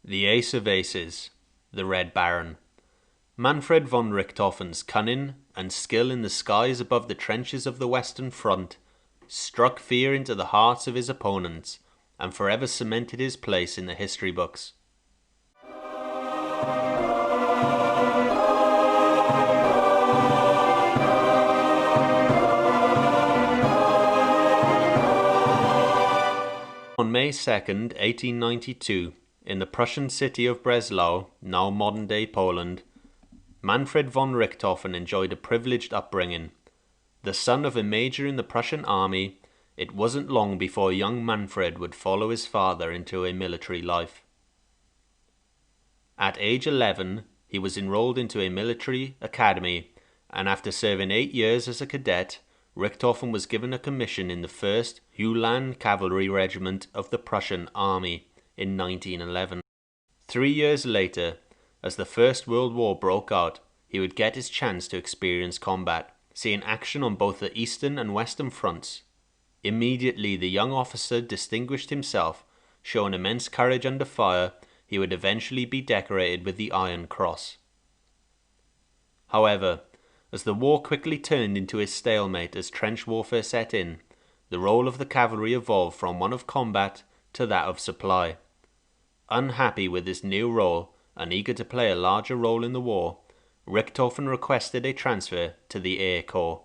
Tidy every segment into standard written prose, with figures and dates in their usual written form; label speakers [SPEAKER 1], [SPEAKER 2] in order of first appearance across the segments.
[SPEAKER 1] The Ace of Aces, the Red Baron. Manfred von Richthofen's cunning and skill in the skies above the trenches of the Western Front struck fear into the hearts of his opponents and forever cemented his place in the history books. On May 2nd, 1892, in the Prussian city of Breslau, now modern-day Poland, Manfred von Richthofen enjoyed a privileged upbringing. The son of a major in the Prussian army, it wasn't long before young Manfred would follow his father into a military life. At age 11, he was enrolled into a military academy, and after serving 8 years as a cadet, Richthofen was given a commission in the 1st Uhlan Cavalry Regiment of the Prussian Army in 1911. 3 years later, as the First World War broke out, he would get his chance to experience combat, seeing action on both the Eastern and Western fronts. Immediately the young officer distinguished himself, showing immense courage under fire. He would eventually be decorated with the Iron Cross. However, as the war quickly turned into a stalemate as trench warfare set in, the role of the cavalry evolved from one of combat to that of supply. Unhappy with this new role and eager to play a larger role in the war, Richthofen requested a transfer to the Air Corps.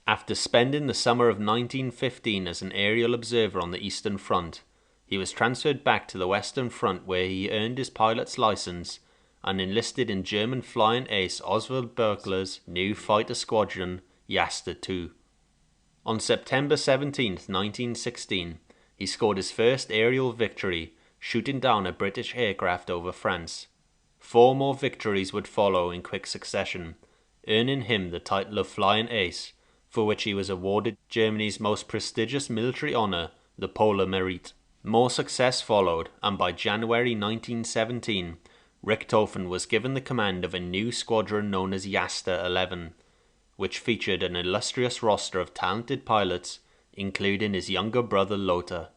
[SPEAKER 1] After spending the summer of 1915 as an aerial observer on the Eastern Front, he was transferred back to the Western Front, where he earned his pilot's license and enlisted in German flying ace Oswald Berkler's new fighter squadron, Jaster II. On September 17, 1916, he scored his first aerial victory, shooting down a British aircraft over France. 4 more victories would follow in quick succession, earning him the title of Flying Ace, for which he was awarded Germany's most prestigious military honour, the Polar Merit. More success followed, and by January 1917, Richthofen was given the command of a new squadron known as Jaster 11, which featured an illustrious roster of talented pilots, including his younger brother Lothar.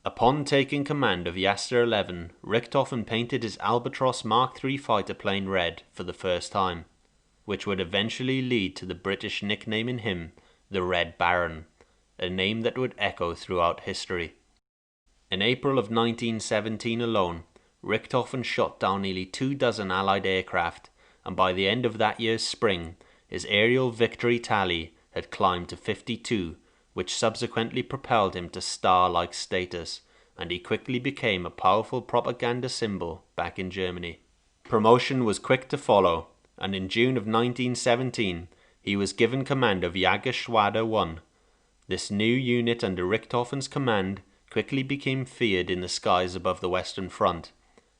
[SPEAKER 1] Upon taking command of Jaster 11, Richthofen painted his Albatros Mark III fighter plane red for the first time, which would eventually lead to the British nicknaming him the Red Baron, a name that would echo throughout history. In April of 1917 alone, Richthofen shot down nearly 24 Allied aircraft, and by the end of that year's spring, his aerial victory tally had climbed to 52, which subsequently propelled him to star-like status, and he quickly became a powerful propaganda symbol back in Germany. Promotion was quick to follow, and in June of 1917, he was given command of Jägerschwader 1. This new unit under Richthofen's command quickly became feared in the skies above the Western Front,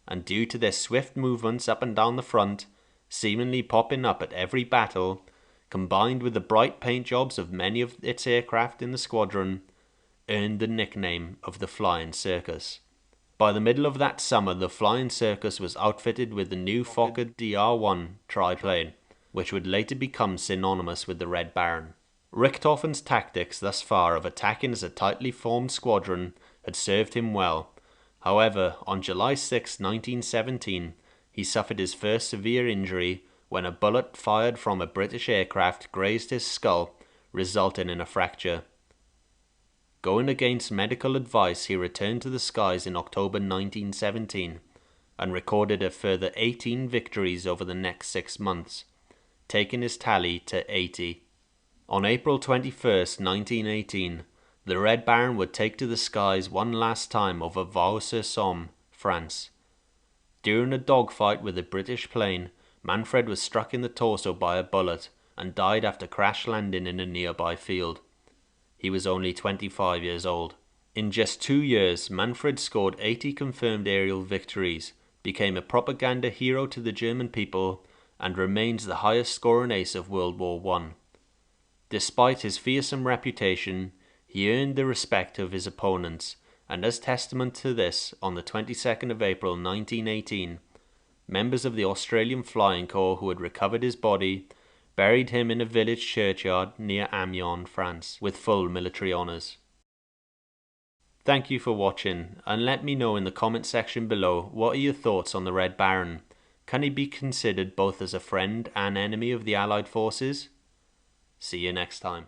[SPEAKER 1] and due to their swift movements up and down the front, seemingly popping up at every battle, combined with the bright paint jobs of many of its aircraft in the squadron, earned the nickname of the Flying Circus. By the middle of that summer, the Flying Circus was outfitted with the new Fokker DR-1 triplane, which would later become synonymous with the Red Baron. Richthofen's tactics thus far of attacking as a tightly formed squadron had served him well. However, on July 6, 1917, he suffered his first severe injury when a bullet fired from a British aircraft grazed his skull, resulting in a fracture. Going against medical advice, he returned to the skies in October 1917 and recorded a further 18 victories over the next 6 months, taking his tally to 80. On April 21, 1918, the Red Baron would take to the skies one last time over Vaux-sur-Somme, France. During a dogfight with a British plane, Manfred was struck in the torso by a bullet and died after crash landing in a nearby field. He was only 25 years old. In just 2 years, Manfred scored 80 confirmed aerial victories, became a propaganda hero to the German people, and remains the highest scoring ace of World War I. Despite his fearsome reputation, he earned the respect of his opponents, and as testament to this, on the 22nd of April 1918, members of the Australian Flying Corps who had recovered his body buried him in a village churchyard near Amiens, France, with full military honours. Thank you for watching, and let me know in the comment section below what are your thoughts on the Red Baron. Can he be considered both as a friend and enemy of the Allied forces? See you next time.